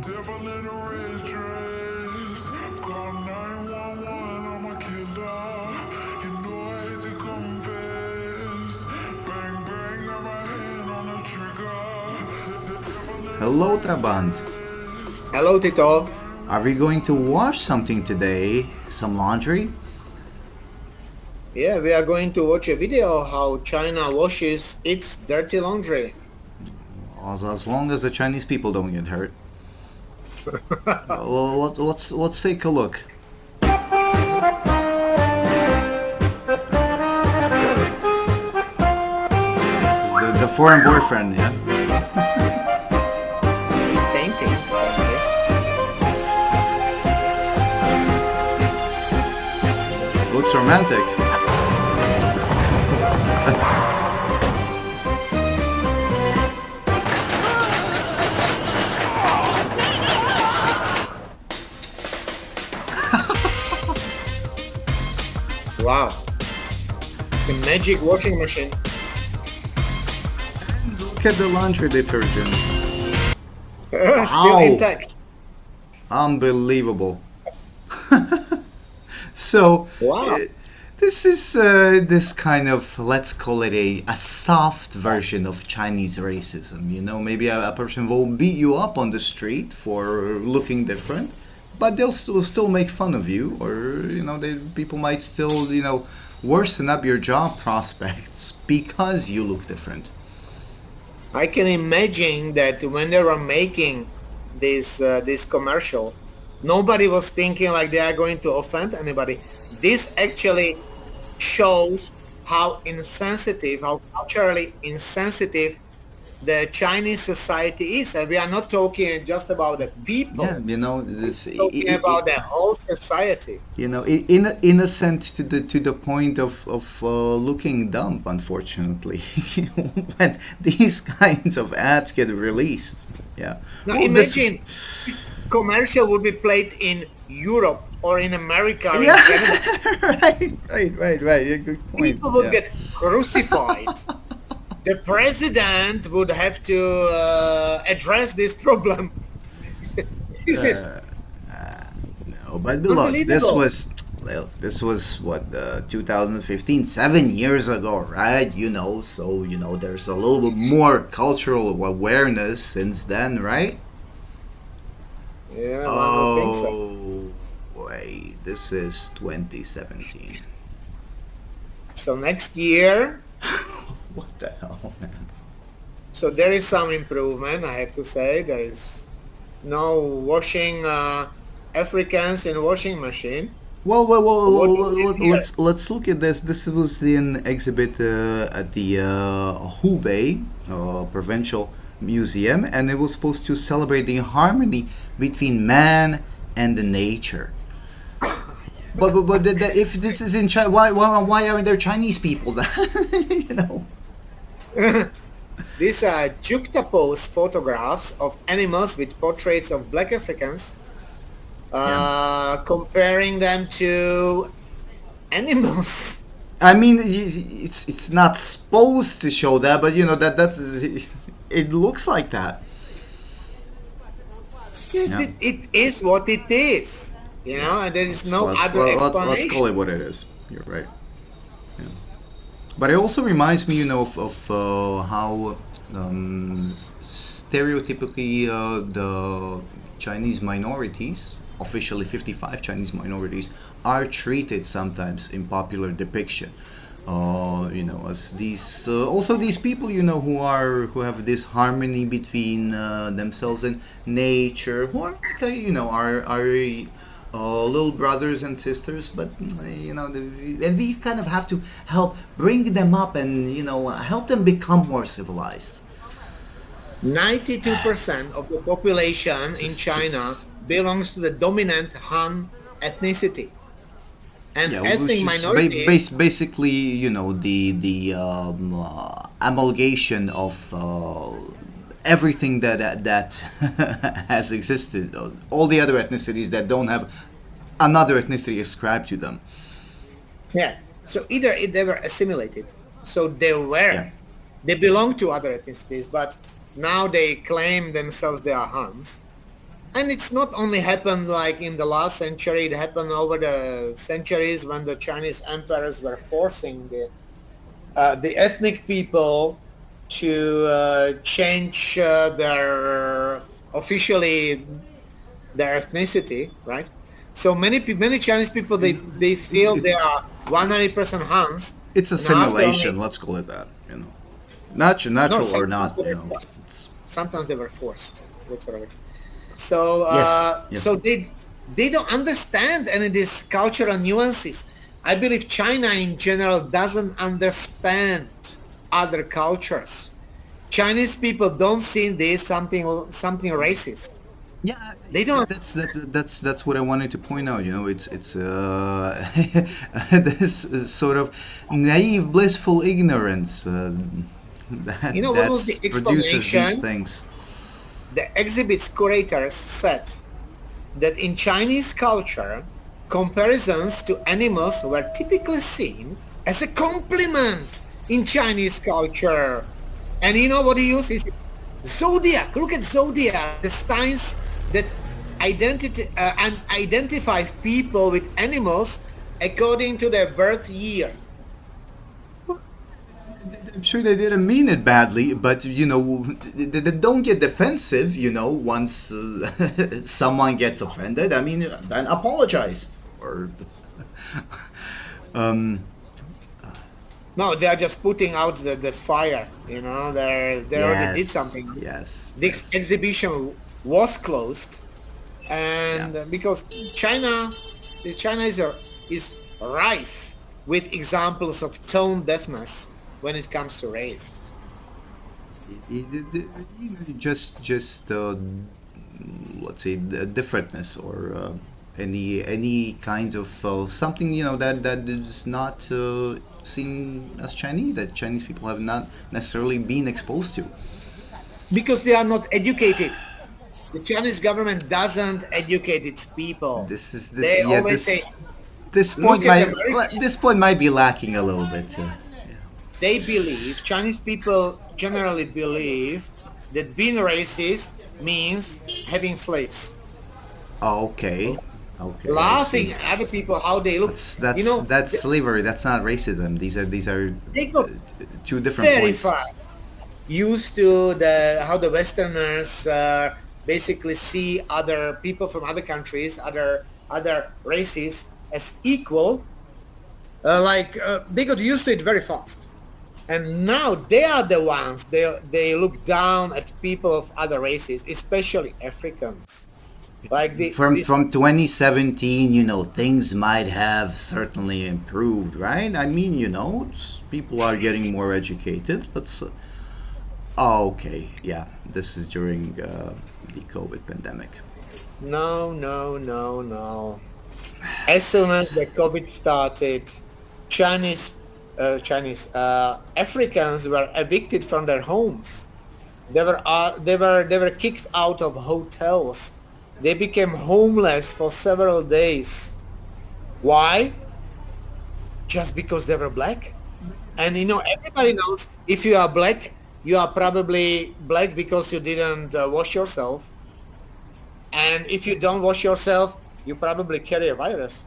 Devil in a red dress. Call 911, I'm a killer. You know I hate to confess. Bang, bang, got my hand on the trigger. The devil in a Hello, red Trabant. dress. Hello, Tito. Are we going to wash something today? Some laundry? Yeah, we are going to watch a video how China washes its dirty laundry. As long as the Chinese people don't get hurt. Well, let's take a look. This is the foreign boyfriend, yeah. He's painting, apparently. Looks romantic. Wow. The magic washing machine. Look at the laundry detergent. Still intact. Unbelievable. So, Wow. this is this kind of, let's call it a soft version of Chinese racism. You know, maybe a person will beat you up on the street for looking different, but they'll still make fun of you, or people might still worsen up your job prospects because you look different. I can imagine that when they were making this commercial, nobody was thinking like they are going to offend anybody. This actually shows how insensitive, how culturally insensitive the Chinese society is. And we are not talking just about the people, Yeah, this. talking about the whole society. Innocent to the point of looking dumb, unfortunately, when these kinds of ads get released. Yeah. Now Well, imagine commercial would be played in Europe or in America or in Yeah. Canada. right. Yeah, good point. People would Yeah. get crucified. The president would have to address this problem. This is No, but look, unbelievable. this was what 2015, 7 years ago, right? So there's a little bit more cultural awareness since then, right? Yeah, one would think so. Oh, wait, this is 2017. So next year, What the hell, man? so there is some improvement, I have to say. There is no washing Africans in washing machine. What do we have here? let's look at this. This was an exhibit at the Hubei Provincial Museum, and it was supposed to celebrate the harmony between man and the nature. But if this is in China, why aren't there Chinese people? you know. These are juxtaposed photographs of animals with portraits of black Africans, Yeah. comparing them to animals. I mean, it's not supposed to show that, but that's it looks like that. Yeah. It is what it is, and there is Let's no let's other let's call it explanation. what it is. You're right. Yeah. But it also reminds me, of how stereotypically the Chinese minorities, officially 55 Chinese minorities, are treated sometimes in popular depiction. As these also these people, who have this harmony between themselves and nature, who are little brothers and sisters, but and we kind of have to help bring them up and help them become more civilized. 92% of the population in China Just belongs to the dominant Han ethnicity. And Yeah, ethnic which is minorities, basically the amalgamation of everything that has existed. All the other ethnicities that don't have another ethnicity ascribed to them. yeah. So either they were assimilated, so Yeah. they belong to other ethnicities, but now they claim themselves they are Hans, And it's not only happened like in the last century, it happened over the centuries when the Chinese emperors were forcing the ethnic people to change their officially their ethnicity, right? So many Chinese people they It's feel they it's are 100% Hans, it's a and after simulation. only Let's call it that. You know, no, natural or sometimes not. they You were know, forced. it's Sometimes they were forced, literally. So yes, yes. they don't understand any of these cultural nuances. I believe China in general doesn't understand other cultures. Chinese people don't see this something racist. Yeah, They don't. that's what I wanted to point out. You know, it's this sort of naive, blissful ignorance You know what was the produces these explanation? things. The exhibit's curators said that in Chinese culture, comparisons to animals were typically seen as a compliment in Chinese culture. And you know what he used? He said, Zodiac. Look at Zodiac, the signs that and identify people with animals according to their birth year. I'm sure they didn't mean it badly, but you know, don't get defensive. You know, once someone gets offended, I mean, then apologize or um, No, they are just putting out the fire. You know, they already did yes, something. yes, This yes, exhibition was closed, yeah. and because China is rife with examples of tone deafness when it comes to race. You know, just let's say the differentness or any kind of something you know that is not seen as Chinese that Chinese people have not necessarily been exposed to. Because they are not educated. The Chinese government doesn't educate its people. This is this They yeah always say, this point look at might America. this point might be lacking a little bit. They believe, Chinese people generally believe that being racist means having slaves. Okay, okay, I see. Laughing at other people, how they look. That's You that's know, that's slavery. That's not racism. These are they got two different very points. fast used to the how the Westerners basically see other people from other countries, other races as equal. They got used to it very fast, and now they are the ones they look down at people of other races, especially Africans. Like this, From 2017, you know, things might have certainly improved, right? I mean, you know, people are getting more educated. Let's. Oh, okay, yeah, this is during the COVID pandemic. no, no, no, no. As soon as the COVID started, Africans were evicted from their homes. They were kicked out of hotels. They became homeless for several days. Why? Just because they were black? And you know, everybody knows if you are black, you are probably black because you didn't wash yourself. And if you don't wash yourself, you probably carry a virus.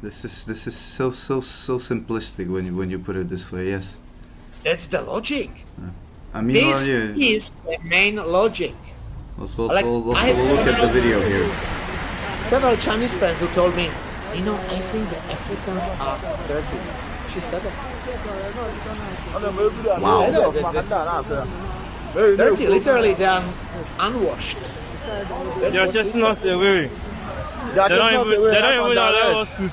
This is so simplistic when you put it this way. Yes, That's the logic. I mean, well, This yeah. is the main logic. Let's Like also I have look at the video here. several Chinese friends who told me, you know, I think the Africans are dirty. She said that. Wow. Said dirty, literally, they are unwashed. That's They're what she just said. not away. They don't even allow us to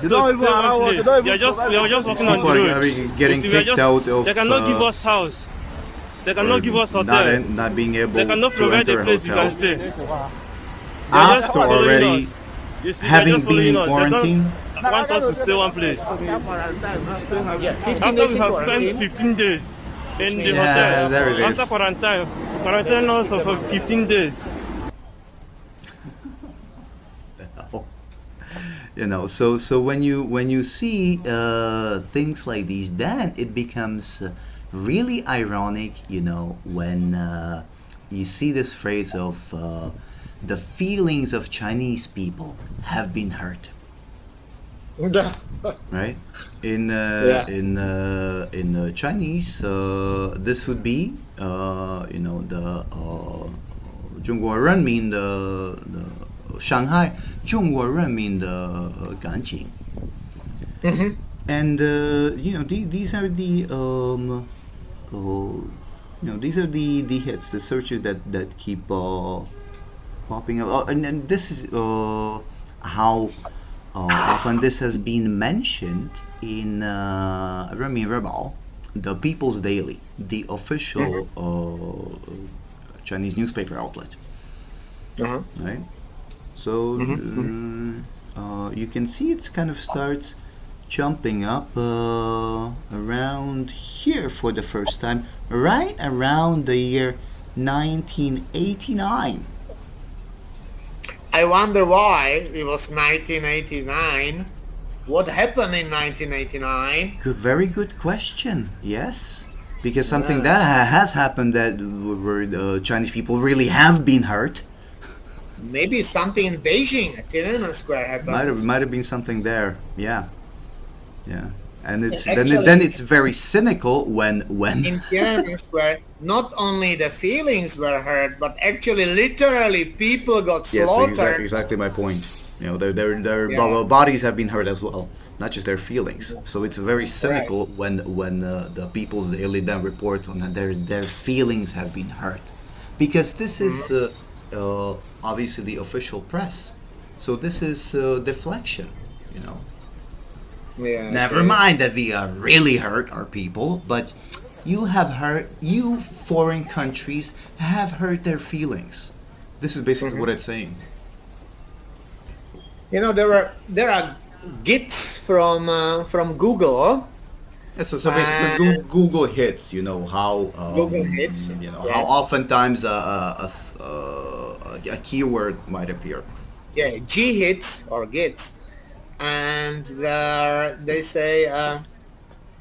They don't even allow us. They don't even we are just walking on People the are road. getting You see, we are kicked just- out of. They cannot give us house. They or cannot give us not hotel. not being able They cannot to provide enter a a place you can hotel stay. They are just after following already us. You see, having they're just been in following us. They quarantine. don't want us to stay one place. Yeah, 15 After days we in have spent quarantine. 15 days in the Yeah, hotel, there it after is. quarantine us for 15 days. You know, so when you see things like these, then it becomes really ironic. You know, when you see this phrase of the feelings of Chinese people have been hurt, right? Yeah. In Chinese, this would be the 中国人民的伤害，中国人民的感情。And these are the these are the hits, the searches that keep popping up. And this is how often this has been mentioned in Remy Rebel, the People's Daily, the official Chinese newspaper outlet. Right? So you can see it's kind of starts jumping up around here for the first time, right around the year 1989. I wonder why it was 1989. What happened in 1989? Very good question. Yes, because something that has happened that where the Chinese people really have been hurt. Maybe something in Beijing at Tiananmen Square happened. Might have been something there. Yeah. And it's Actually- then it's very cynical when In Tiananmen Square, not only the feelings were hurt, but actually literally people got yes, slaughtered. exactly my point. Their Yeah. bodies have been hurt as well, not just their feelings. So it's very cynical when the People's Daily then reports on that their feelings have been hurt, because this is obviously the official press. So this is deflection, Yeah, Never mind that we are really hurt our people, but you foreign countries have hurt their feelings. This is basically what it's saying. There are gits from Google. Yeah, so basically Google hits, how Google hits, how yes. oftentimes a keyword might appear. Yeah, G hits or gits, and they say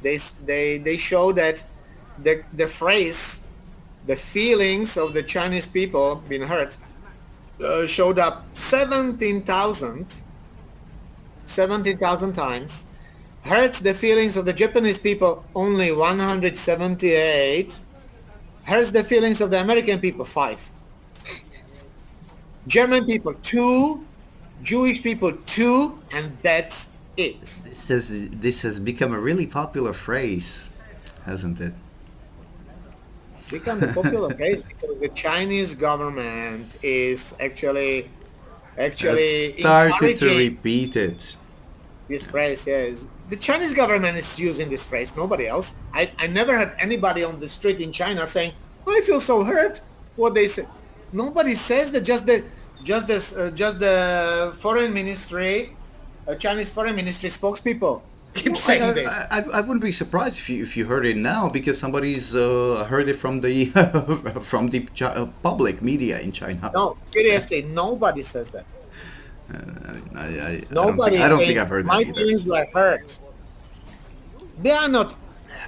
they show that the phrase, the feelings of the Chinese people being hurt, showed up 17,000 times. Hurts the feelings of the Japanese people only 178. Hurts the feelings of the American people 5. German people 2, Jewish people 2, and that's it. This has become a really popular phrase, hasn't it? Become a popular phrase because the Chinese government is actually Has started to encouraging repeat it. this phrase. Yes, the Chinese government is using this phrase. Nobody else. I never had anybody on the street in China saying, "I feel so hurt." What they say. Nobody says that. Just the foreign ministry, Chinese foreign ministry spokespeople keep saying this. I wouldn't be surprised if you heard it now, because somebody's heard it from the from the public media in China. No, seriously, nobody says that. I Nobody don't saying, think I've heard my that either. feelings were hurt. They are not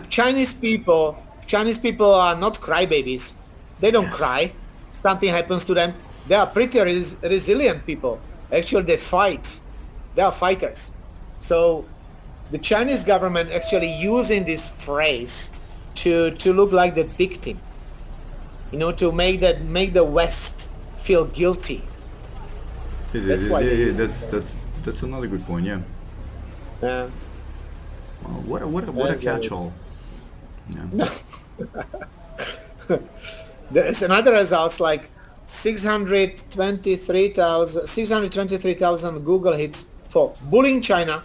Chinese people. Chinese people are not crybabies. They don't cry. Something happens to them. They are pretty resilient people. Actually, they fight. They are fighters. So the Chinese government actually using this phrase to look like the victim. To make the West feel guilty. That's why they use That's another good point. Yeah. Yeah. Well, what a That's catch-all. Yeah. There's another results like 623,000 Google hits for bullying China,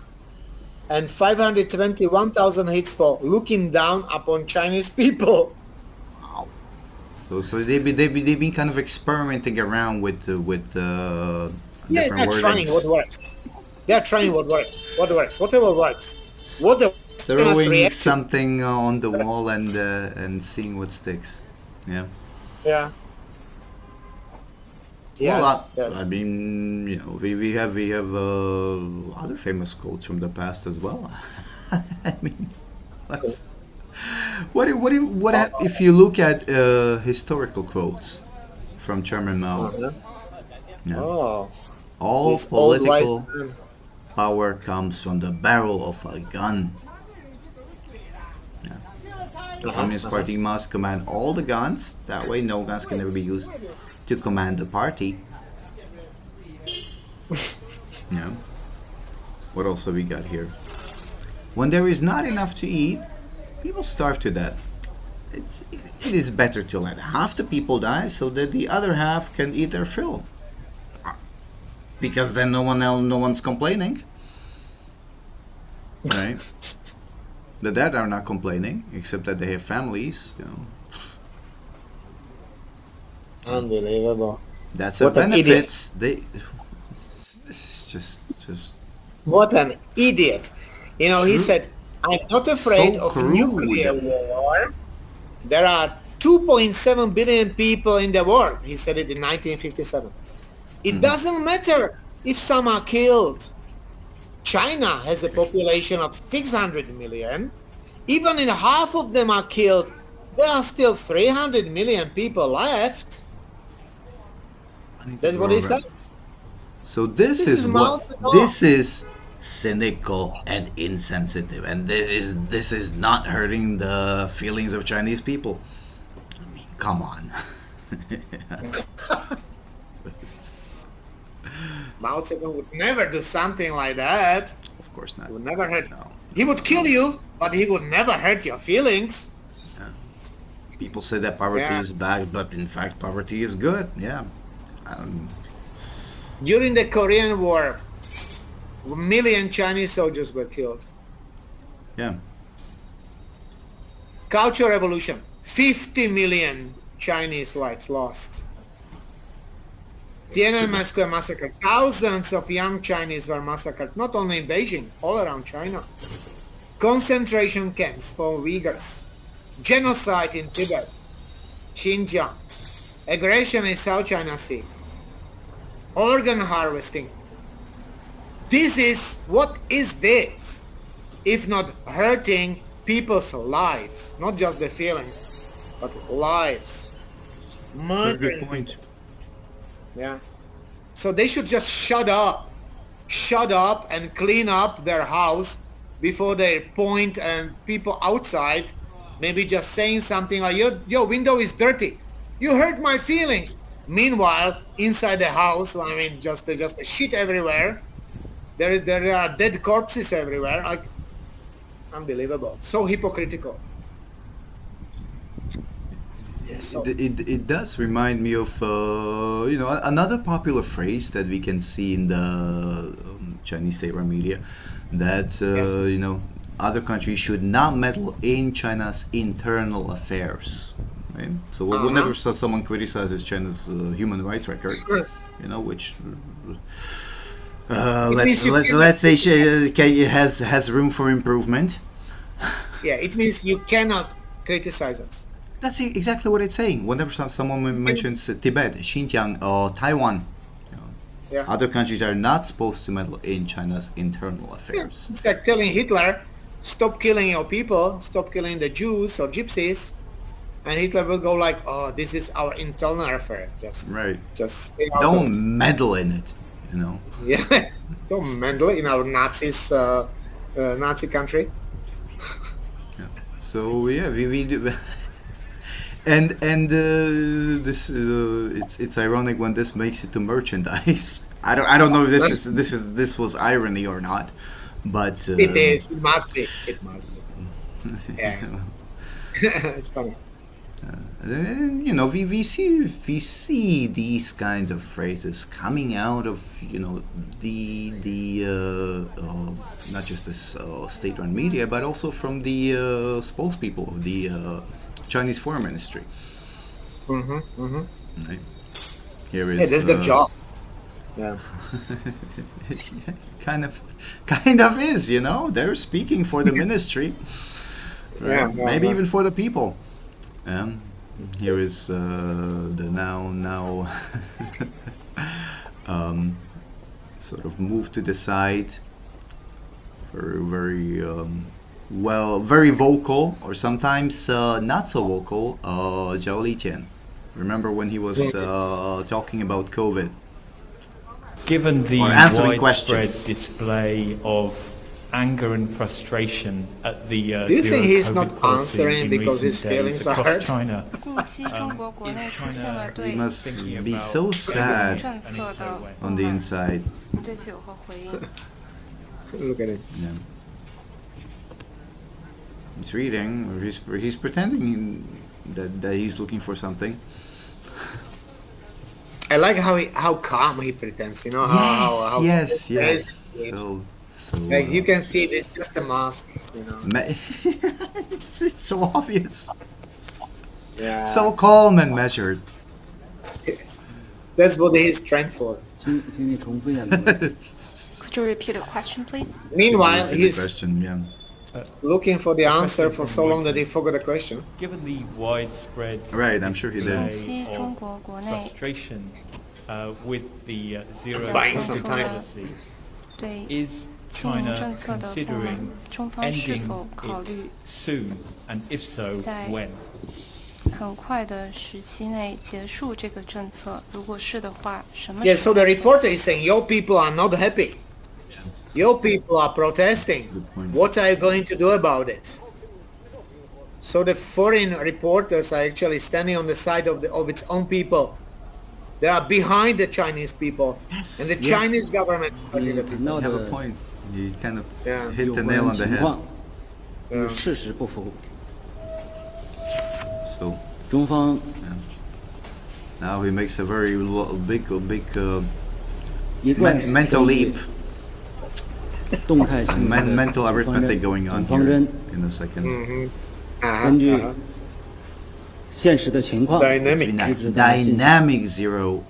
and 521,000 hits for looking down upon Chinese people. So they've been kind of experimenting around with different They're trying wordings. what works. They're trying what works. Whatever works. What the Throwing reaction. something on the wall and seeing what sticks. Yeah. Yeah. Yes, Well, yes. I mean, we have other famous quotes from the past as well. I mean, what if you look at historical quotes? from Chairman Mao. Uh-huh. Yeah. Oh, All this old wise political man. power comes from the barrel of a gun. The Communist Party must command all the guns. That way, no guns can ever be used to command the party. Yeah. What else have we got here? When there is not enough to eat, people starve to death. It is better to let half the people die so that the other half can eat their fill. Because then no one's complaining. Right? The dead are not complaining, except that they have families. Unbelievable. That's What a an benefits. This is just What an idiot. You know, he True. said, I'm not afraid So of crude. nuclear war. There are 2.7 billion people in the world. He said it in 1957. It doesn't matter if some are killed. China has a population of 600 million. Even if half of them are killed, there are still 300 million people left. That's what he said. So this This is is what Mao Zedong. this is cynical and insensitive, and this is not hurting the feelings of Chinese people. I mean, come on. Mao Zedong would never do something like that. Of course not. He would never hurt. No. He would kill you, but he would never hurt your feelings. People say that poverty Yeah. is bad, but in fact, poverty is good. Yeah. During the Korean War, a million Chinese soldiers were killed. Yeah. Cultural Revolution, 50 million Chinese lives lost. Tiananmen Square massacre, thousands of young Chinese were massacred, not only in Beijing, all around China. Concentration camps for Uyghurs, genocide in Tibet, Xinjiang, aggression in South China Sea, organ harvesting. What is this? If not hurting people's lives, not just the feelings, but lives. Very Murdering. good point. Yeah. So they should just shut up and clean up their house before they point and people outside maybe just saying something like, your window is dirty. You hurt my feelings. Meanwhile, inside the house, I mean, just shit everywhere. There are dead corpses everywhere. Like, unbelievable. So hypocritical. So, It does remind me of another popular phrase that we can see in the Chinese state-run media, that other countries should not meddle in China's internal affairs. Right? So whenever someone criticizes China's human rights record, which let's say it has room for improvement. yeah, it means you cannot criticize us. That's exactly what it's saying. Whenever someone mentions Tibet, Xinjiang, or Taiwan, Yeah. other countries are not supposed to meddle in China's internal affairs. It's like telling Hitler, stop killing your people, stop killing the Jews or gypsies, and Hitler will go like, oh, this is our internal affair. Right. Just stay out of it. Don't meddle in it. Yeah, don't meddle in our Nazi country. So yeah, we do. And this it's ironic when this makes it to merchandise. I don't know if this was irony or not, but It is. It must be. It must be. Yeah. It's funny. We see these kinds of phrases coming out of the not just this state-run media, but also from the spokespeople of the Chinese Foreign Ministry. Right. Here is That's the job. Yeah. kind of is, they're speaking for the ministry. Right? Yeah, Maybe yeah. even for the people. Here is the now sort of move to the side. Very very vocal, or sometimes not so vocal. Zhao Liqian, Remember when he was talking about COVID? Given the Or answering widespread questions. display of anger and frustration at the Do you think zero he's COVID not policy answering in because his recent days feelings are across hurt? China, 近期中国国内出现了 China对 He must thinking be about so sad 政策的 on the inside. 对此有何回应？ Look at it. Yeah. He's reading, or he's pretending that he's looking for something. I like how calm he pretends. You know how Yes. It's- So like you can see it's just a mask. You know. it's so obvious. Yeah. So calm and measured. Yes. That's what he's trained for. 请你重复一下那个 Could you repeat the question, please? Meanwhile, Repeat the he's question, yeah. looking for the answer for so long that he forgot the question. given the widespread Right, I'm sure he did. display 近期 of 中国国内 frustration with the zero Buying COVID some time. policy, 对 is 禁运 China 政策的不满 considering，中方是 ending 否考虑 it soon, and if so, 在 when? 很快的时期内结束这个政策？如果是的话，什么 Yeah, 时 so 候 the reporter is saying your people are not happy. Your people are protesting. point. What are you going to do about it? So the foreign reporters are actually standing on the side of its own people. They are behind the Chinese people, Yes, and the yes. Chinese government is fighting the 谈 people. 到 You have a 的 point. You kind of Yeah. hit 有 the nail 关 on the 情 head. 况 Yeah. 与事实不符， So 中方 now he makes a very big 一贯 mental leap, 动态性的 mental 方 arithmetic 针 going on 方 here 针， in a second. Uh-huh, 根据 uh-huh. 现实的情况， It's Dynamic. been a 一直在进行 dynamic zero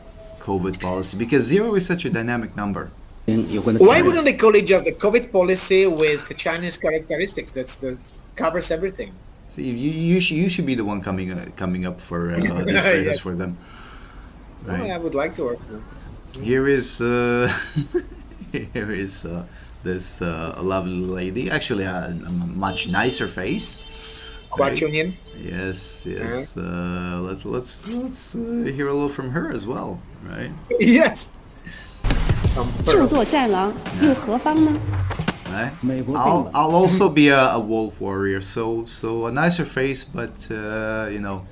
COVID policy because zero is such a dynamic number. 有关的 Why 调整 wouldn't they call it just the COVID policy with Chinese characteristics? Covers everything. See, you should be the one coming up for these phrases Yes. for them. Oh, Right. I would like to work now. Here is here is this lovely lady. Actually, a much nicer face. Right? Quachunian. Yes. Let's hear a little from her as well, right? Yes. Some 就 pearls. 作战狼又何方呢？ Right? 美国 I'll 病 I'll also be a wolf warrior. So a nicer face, but you know,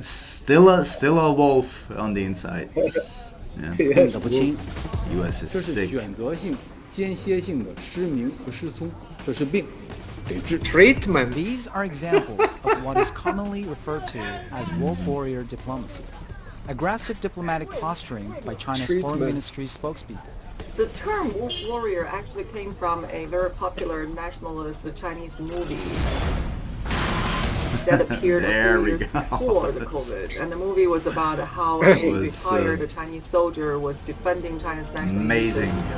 still a wolf on the inside. 看 Yes. 得不清， U.S. 这 is 是 sick. 选择性、间歇性的失明和失聪，这是病，得治。 Treatment. These are examples of what is commonly referred to as wolf warrior diplomacy, aggressive diplomatic posturing by China's foreign Treatment. ministry spokespeople. The term wolf warrior actually came from a very popular nationalist Chinese movie that appeared There a we few years go. before the That's- COVID. And the movie was about how a was, retired Chinese soldier was defending China's national Amazing. interests,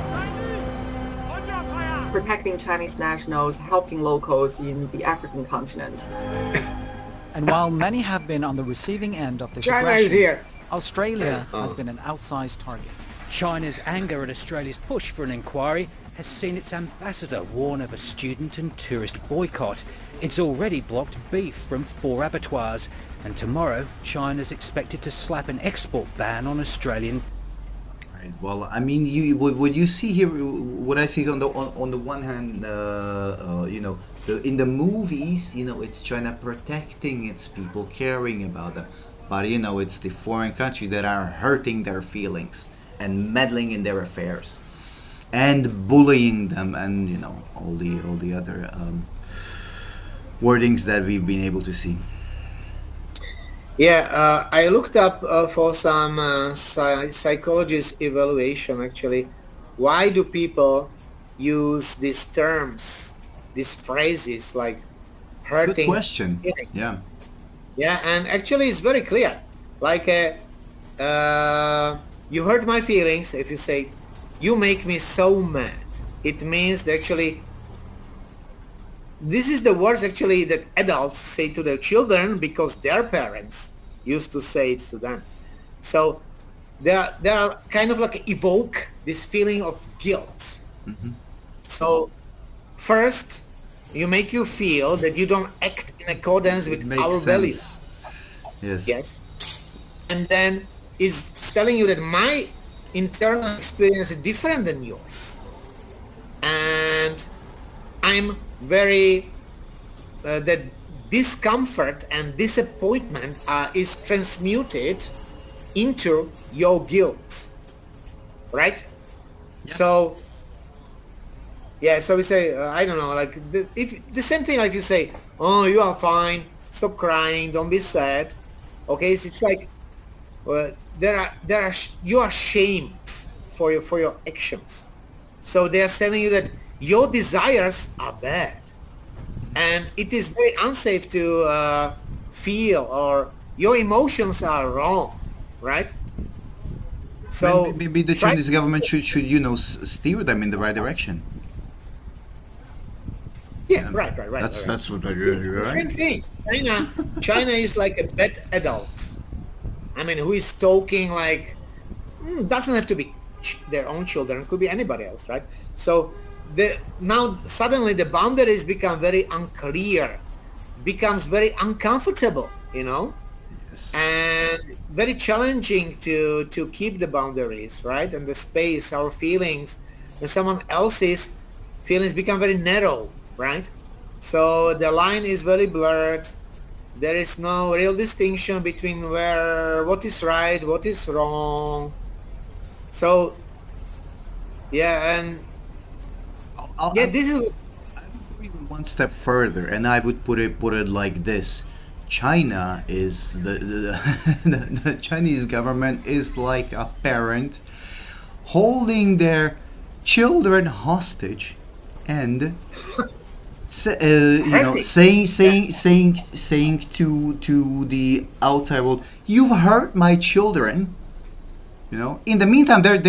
protecting Chinese nationals, helping locals in the African continent. And while many have been on the receiving end of this China is aggression, here. Australia has been an outsized target. China's anger at Australia's push for an inquiry has seen its ambassador warn of a student and tourist boycott. It's already blocked beef from 4 abattoirs, and tomorrow China's expected to slap an export ban on Australian. Right. Well, I mean, what you see here, what I see is on the one hand, you know, in the movies, you know, it's China protecting its people, caring about them, but you know, it's the foreign country that are hurting their feelings and meddling in their affairs and bullying them, and you know, all the other wordings that we've been able to see. Yeah, I looked up for some psychologist evaluation actually. Why do people use these terms, these phrases like Good hurting? question. feeling? Yeah. Yeah, and actually it's very clear. Like, you hurt my feelings if you say, you make me so mad. It means that actually, this is the words actually that adults say to their children because their parents used to say it to them. So they are kind of like evoke this feeling of guilt. So first, you make you feel that you don't act in accordance with Makes our sense. values. Yes. Yes. And then is telling you that my internal experience is different than yours. And I'm very, that discomfort and disappointment is transmuted into your guilt, right? Yeah. So, yeah, so we say, I don't know, like, if the same thing, like you say, oh, you are fine, stop crying, don't be sad. Okay, so it's like, you are shamed for your actions. So they are telling you that your desires are bad, and it is very unsafe to feel, or your emotions are wrong, right? So maybe the Chinese government should steer them in the right direction. Yeah, right. That's what you're right. Same thing. China is like a bad adult. I mean, who is talking like, doesn't have to be their own children, it could be anybody else, right? So now suddenly the boundaries become very unclear, becomes very uncomfortable, yes. And very challenging to keep the boundaries, right? And the space, our feelings, and someone else's feelings become very narrow, right? So the line is very blurred. There is no real distinction between what is right, what is wrong. So, yeah, and this is. I would go even one step further, and I would put it like this: China is the Chinese government is like a parent holding their children hostage, and saying to the outside world, "You've hurt my children." In the meantime, they're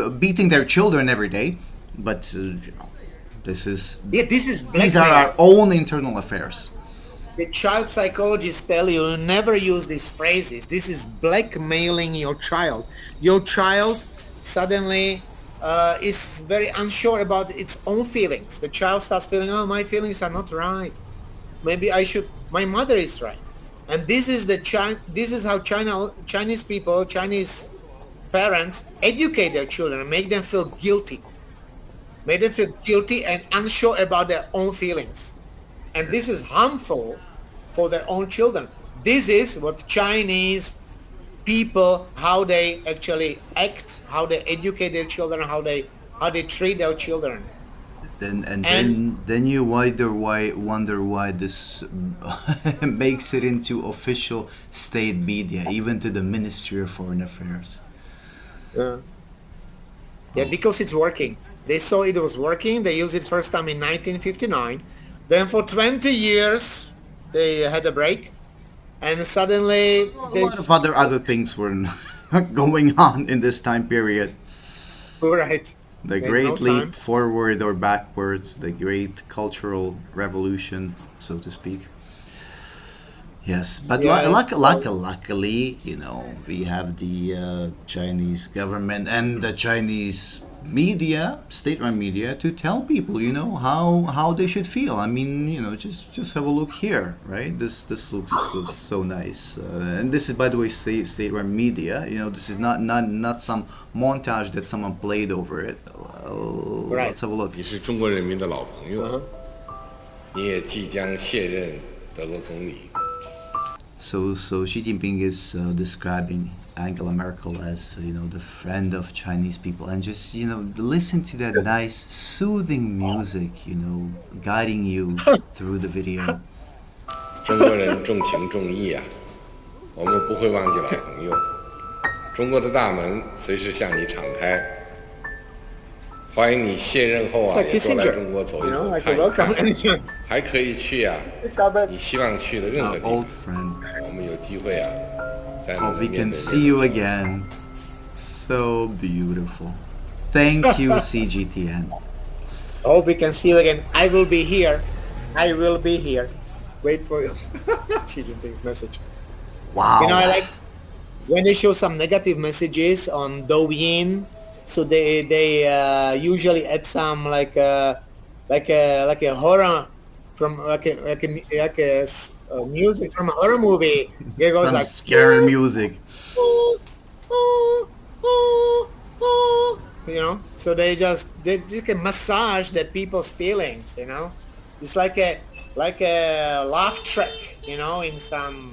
beating their children every day, but these are our own internal affairs. The child psychologists tell you never use these phrases. This is blackmailing your child. Your child suddenly is very unsure about its own feelings. The child starts feeling, oh, my feelings are not right. Maybe my mother is right. And this is how Chinese people, Chinese parents educate their children and make them feel guilty. Make them feel guilty and unsure about their own feelings. And this is harmful for their own children. This is what Chinese people, how they actually act, how they educate their children, how they treat their children. Then you wonder why this makes it into official state media, even to the Ministry of Foreign Affairs. Yeah, because it's working. They saw it was working. They used it first time in 1959. Then for 20 years they had a break, and suddenly a lot of other things were going on in this time period. Right. The great leap forward or backwards, the great cultural revolution, so to speak. Yes, but luckily, we have the Chinese government and the Chinese media, state-run media, to tell people, how they should feel. I mean, just have a look here, right? This looks so nice, and this is, by the way, state-run media. This is not some montage that someone played over it. Right. Let's have a look. 你是中国人民的老朋友，你也即将卸任德国总理。 So Xi Jinping is describing Angela Merkel as the friend of Chinese people, and just listen to that nice soothing music, guiding you through the video. 中国人重情重义啊，我们不会忘记老朋友。中国的大门随时向你敞开，欢迎你卸任后啊，也多来中国走一走看一看，还可以去啊，你希望去的任何地方。我们有机会啊，在我们 we can see you again. So beautiful. Thank you, CGTN. Oh, we can see you again. I will be here. I will be here. Wait for you. Xi Jinping's message. Wow. I like when they show some negative messages on Douyin. So they usually add some like a horror from like a music from a horror movie. It goes Some like scary music. you know. So they can massage the people's feelings, you know. It's like a laugh track, you know, in some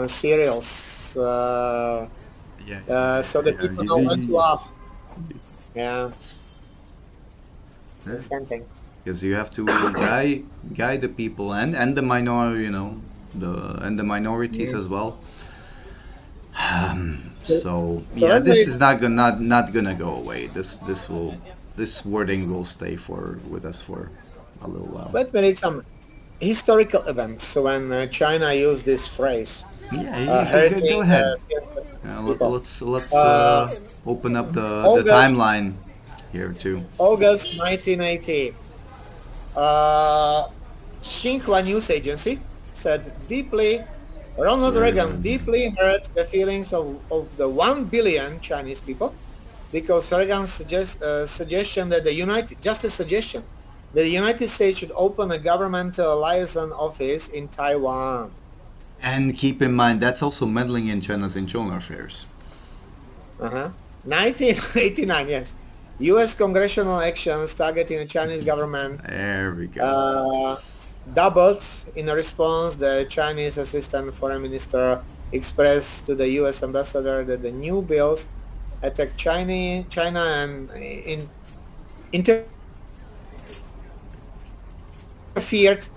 serials. So the people know when to laugh. Yeah. The same thing. Because you have to guide the people and the the minorities as well. So yeah, this is not gonna go away. This wording will stay with us for a little while. But we need some historical events when China used this phrase. Yeah, go ahead. Let's open up the timeline here too. August 1980. Xinhua news agency said Ronald Reagan deeply hurt the feelings of the 1 billion Chinese people because Reagan's suggestion that the United States should open a governmental liaison office in Taiwan. And keep in mind, that's also meddling in China's internal affairs. 1989, yes. U.S. congressional actions targeting the Chinese government there we go. Doubled. In a response, the Chinese assistant foreign minister expressed to the U.S. ambassador that the new bills attack China and interfered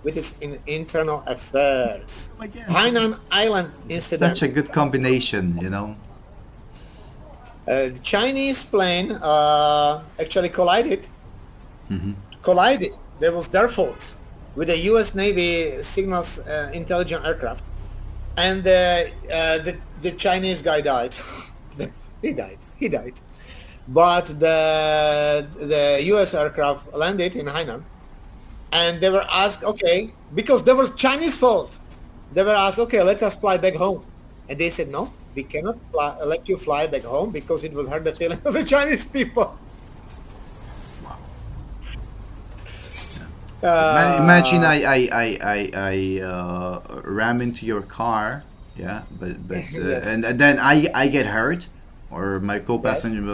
with its internal affairs. Hainan Island incident. Such a good combination, you know. The Chinese plane actually collided. That was their fault with a U.S. Navy signals intelligent aircraft, and the Chinese guy died. He died. But the U.S. aircraft landed in Hainan, and they were asked, okay, because there was Chinese fault. They were asked, okay, let us fly back home, and they said no. We cannot let you fly back home because it will hurt the feeling of the Chinese people. Wow. Imagine I ram into your car, yeah, but yes. and then I get hurt, or my co-passenger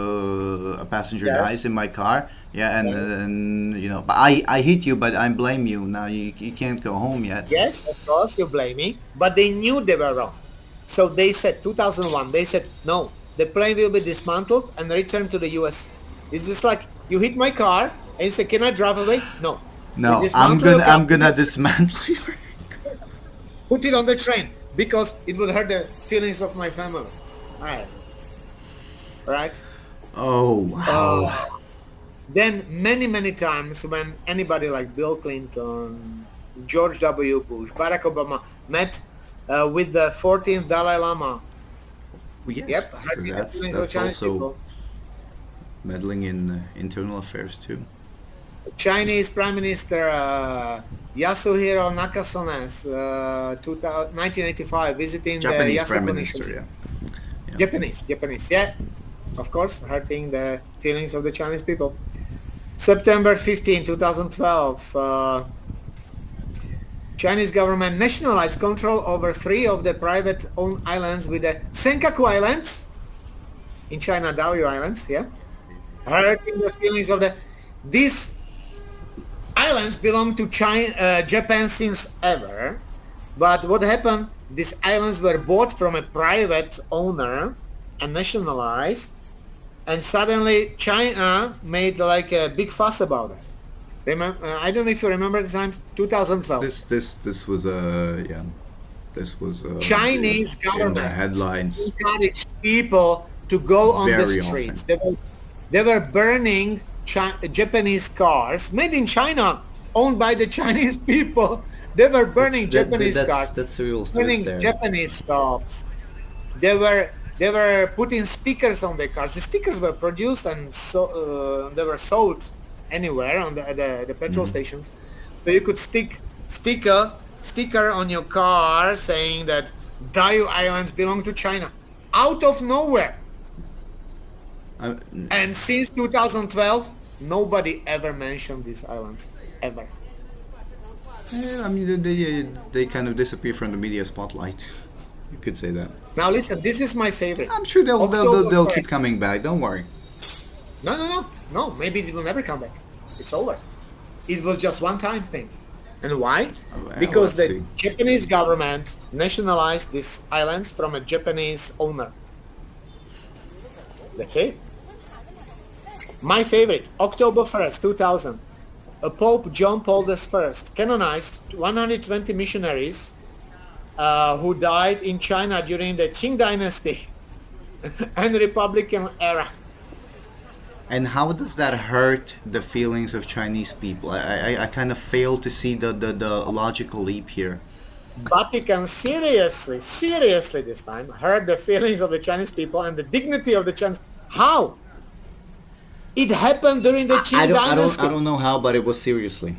a passenger dies in my car, yeah, and you know, but I hit you, but I blame you. Now you can't go home yet. Yes, of course you blame me, but they knew they were wrong. So they said, 2001, they said, no, the plane will be dismantled and returned to the U.S. It's just like, you hit my car, and you say, can I drive away? No. No, I'm gonna dismantle your car. Put it on the train, because it will hurt the feelings of my family. Right? Oh, wow. Then many times when anybody like Bill Clinton, George W. Bush, Barack Obama met with the 14th Dalai Lama. Well, yes, that's also people. Meddling in internal affairs too. Chinese Prime Minister Yasuhiro Nakasone's 1985 visiting Japanese the Prime Minister, yeah. Japanese, yeah. Of course, hurting the feelings of the Chinese people. September 15, 2012. Chinese government nationalized control over 3 of the private-owned islands with the Senkaku Islands in China, Diaoyu Islands, yeah, hurting the feelings of these islands belong to Japan since ever, but what happened? These islands were bought from a private owner and nationalized, and suddenly China made like a big fuss about it. Remember, I don't know if you remember the time, 2012. This was Chinese government in the headlines. Encouraged people to go on the streets. They were burning Japanese cars made in China, owned by the Chinese people. They were burning Japanese cars. That's a real burning there. Japanese shops. They were putting stickers on their cars. The stickers were produced and they were sold anywhere on the petrol stations. So you could stick sticker on your car saying that Diaoyu Islands belong to China, out of nowhere. And since 2012, nobody ever mentioned these islands, ever. I mean, they kind of disappear from the media spotlight. You could say that. Now listen, this is my favorite. I'm sure they'll keep coming back. Don't worry. No. Maybe it will never come back. It's over. It was just one-time thing. And why? Well, because the see. Japanese government nationalized these islands from a Japanese owner. That's it. My favorite, October 1st, 2000. Pope John Paul I canonized 120 missionaries who died in China during the Qing dynasty and Republican era. And how does that hurt the feelings of Chinese people? I kind of fail to see the logical leap here. Vatican seriously this time hurt the feelings of the Chinese people and the dignity of the Chinese. How? It happened during the Qing dynasty. I don't know how, but it was seriously.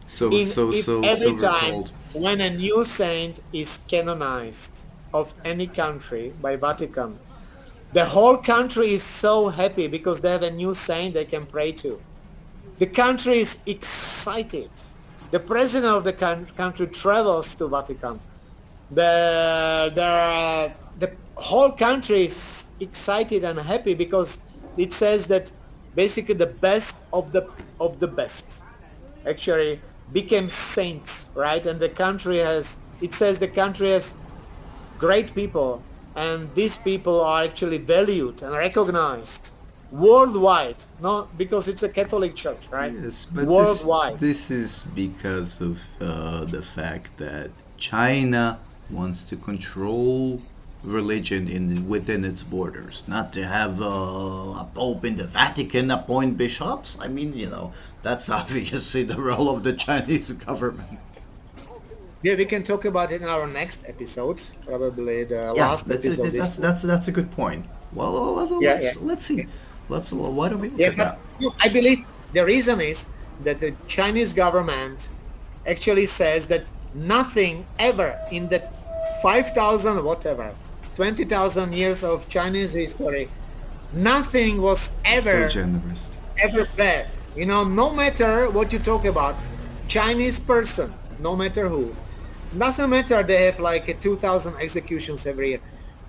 So Every we're time told. when a new saint is canonized of any country by Vatican, the whole country is so happy because they have a new saint they can pray to. The country is excited. The president of the country travels to Vatican. The whole country is excited and happy because it says that basically the best of the best actually became saints, right? And the country has great people. And these people are actually valued and recognized worldwide, not because it's a Catholic church, right? Yes, but worldwide. This is because of the fact that China wants to control religion within its borders, not to have a pope in the Vatican appoint bishops. I mean, that's obviously the role of the Chinese government. Yeah, we can talk about it in our next episode, probably the last episode. That's a good point. Well, let's see. Why don't we look at that? I believe the reason is that the Chinese government actually says that nothing ever in that 5,000 whatever, 20,000 years of Chinese history, nothing was ever So generous. ever bad. No matter what you talk about, Chinese person, no matter who, doesn't matter they have like 2,000 executions every year.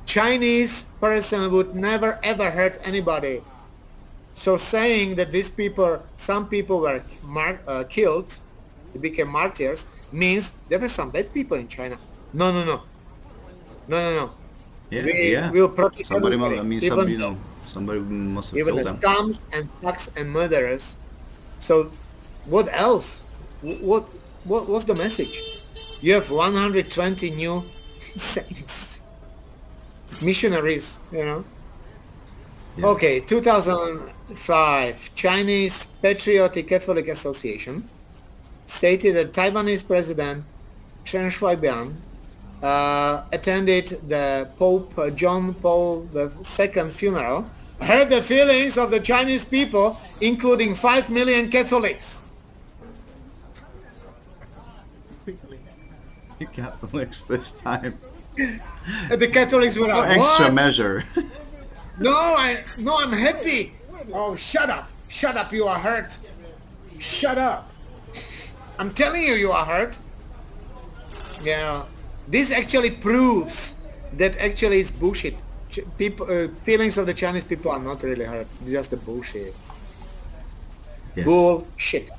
Chinese person would never ever hurt anybody. So saying that some people were killed, they became martyrs, means there were some bad people in China. No. Yeah. We'll protect Somebody everybody. somebody must have Even killed the them. scums and thugs and murderers. So what else? What's the message? You have 120 new saints, missionaries, Yeah. Okay, 2005, Chinese Patriotic Catholic Association stated that Taiwanese President Chen Shui-bian attended the Pope John Paul II funeral, hurt the feelings of the Chinese people, including 5 million Catholics. Catholics this time. The Catholics were For like, extra what? measure. I'm happy. Oh, shut up, you are hurt. Shut up. I'm telling you, you are hurt. This actually proves that actually it's bullshit. Feelings of the Chinese people are not really hurt. It's just a bullshit. Yes. Bullshit.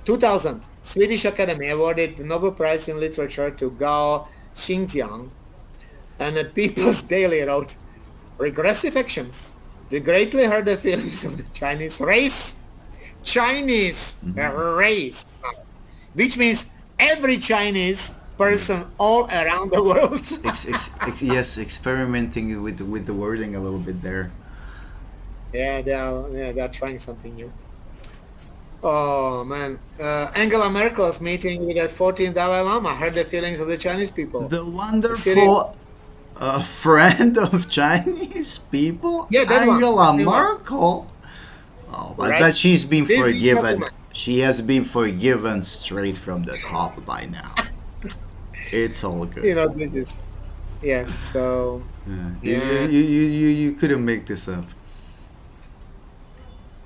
2000, Swedish Academy awarded the Nobel Prize in Literature to Gao Xingjiang, and the People's Daily wrote, regressive actions they greatly hurt the feelings of the Chinese race. Race, which means every Chinese person all around the world. Yes, experimenting with the wording a little bit there. Yeah, they're trying something new. Oh man, Angela Merkel's meeting with the 14th Dalai Lama hurt the feelings of the Chinese people. The wonderful friend of Chinese people, Yeah, that Angela one. Merkel. Oh, but Right. that she's been This is forgiven. woman. She has been forgiven straight from the top by now. It's all good. This is yes. So Yeah. You couldn't make this up.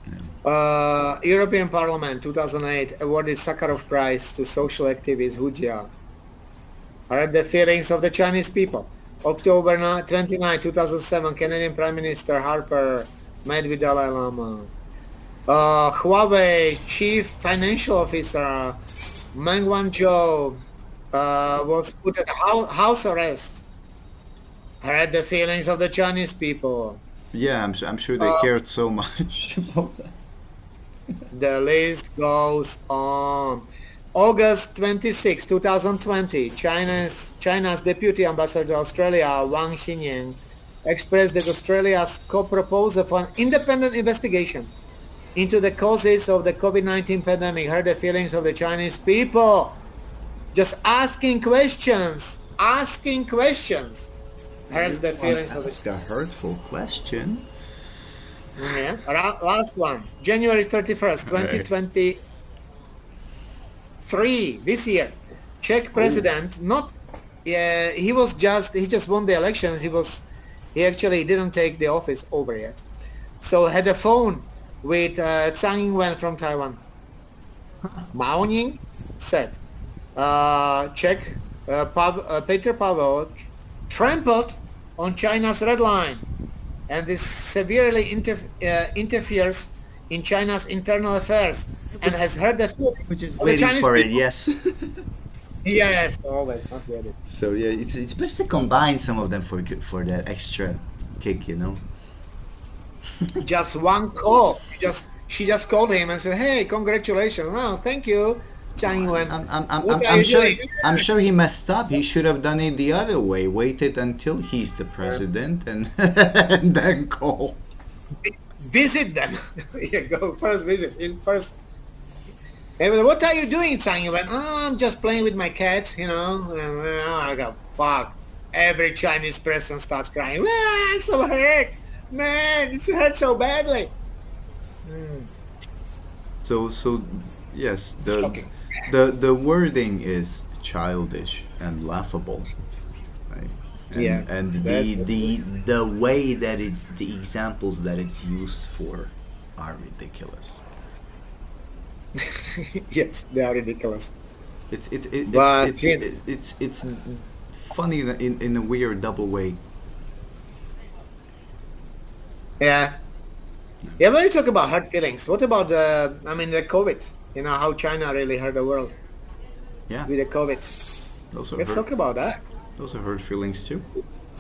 Yeah. European Parliament 2008 awarded Sakharov Prize to social activist Hu Jia. Are the feelings of the Chinese people. October 29, 2007, Canadian Prime Minister Harper met with Dalai Lama. Huawei Chief Financial Officer Meng Wanzhou was put at house arrest. Are the feelings of the Chinese people. Yeah, I'm sure they cared so much about that. The list goes on. August 26, 2020, China's Deputy Ambassador to Australia, Wang Xinyan, expressed that Australia's co-proposal for an independent investigation into the causes of the COVID-19 pandemic hurt the feelings of the Chinese people. Just asking questions hurts the feelings of the... Ask a hurtful question. Yeah. Last one, January 31st, 2020. This year, Czech president he just won the elections. He actually didn't take the office over yet, so had a phone with Tsang Ing-wen from Taiwan. Mao Ning said Czech Petr Pavel trampled on China's red line, and this severely interferes in China's internal affairs and has hurt the feelings which is of the Chinese for it, people. yes. Yes, always must be it. So yeah, it's best to combine some of them for that extra kick, you know. Just one call. She just called him and said, "Hey, congratulations! Wow, thank you, Chang Wen." I'm sure he messed up. He should have done it the other way. Waited until he's the president and then call. Visit them. Yeah, go first visit. Hey, what are you doing, Chang Wen? Oh, I'm just playing with my cats, you know. I go, fuck. Every Chinese person starts crying. I'm so hurt. Man, it hurts so badly. So yes, the wording is childish and laughable, right? And the way that the examples that it's used for are ridiculous. Yes, they are ridiculous. It's funny in a weird double way. Yeah. Yeah, when you talk about hurt feelings, what about the COVID? You know, how China really hurt the world. Yeah. With the COVID. Let's talk about that. Those are hurt feelings too.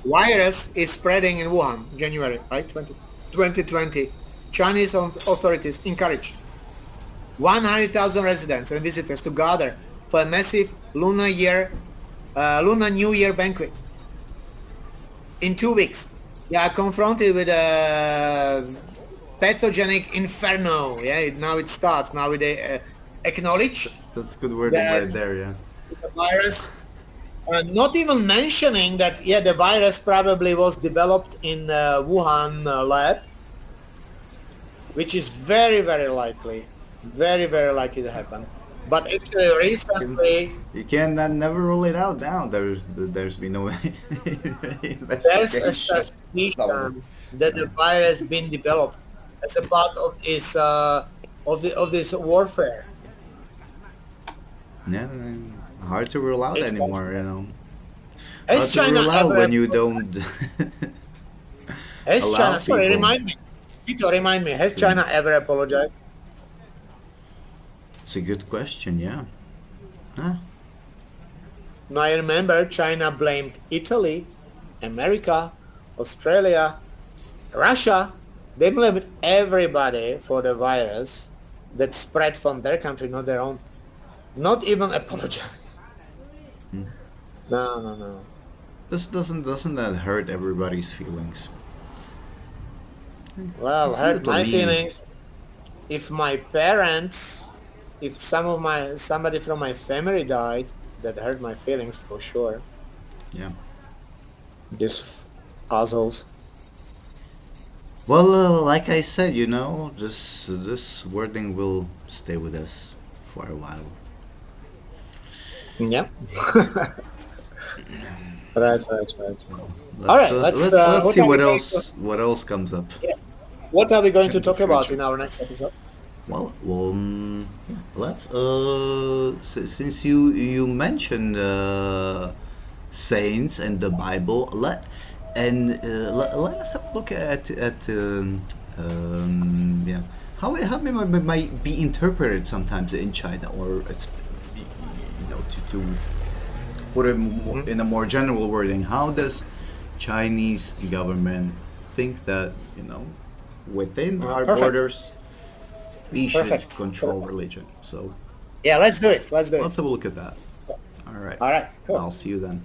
Virus is spreading in Wuhan, January, right? 2020. Chinese authorities encouraged 100,000 residents and visitors to gather for a massive Lunar New Year banquet. In 2 weeks, they are confronted with a pathogenic inferno. Yeah, now it starts. Now they acknowledge. That's good wording right there. Yeah. The virus, not even mentioning that. Yeah, the virus probably was developed in Wuhan lab, which is very, very likely. Very, very likely to happen. But actually, recently... You can never rule it out now. There's been no investigation. There's a suspicion that the virus has been developed as a part of this this warfare. Yeah, hard to rule out anymore, you know. Has China rule out ever when you don't has allow China, sorry, people. remind me. Tito, remind me, has China ever apologized? It's a good question, yeah. Huh? Now I remember China blamed Italy, America, Australia, Russia. They blamed everybody for the virus that spread from their country, not their own. Not even apologize. No. This doesn't that hurt everybody's feelings? Well, It's a hurt little my mean. feelings. If my parents, if somebody from my family died, that hurt my feelings for sure. Yeah. Just puzzles. Well, like I said, you know, this wording will stay with us for a while. Yeah. Right. Let's Let's see what else comes up. Yeah. What are we going to talk about in our next episode? Well, let's since you mentioned saints and the Bible, let us have a look at yeah, how it might be interpreted sometimes in China, or it's, you know, to put it in a more general wording. How does Chinese government think that, you know, within our borders we should control religion? So yeah, let's do it. Let's have a look at that. All right. Cool. I'll see you then.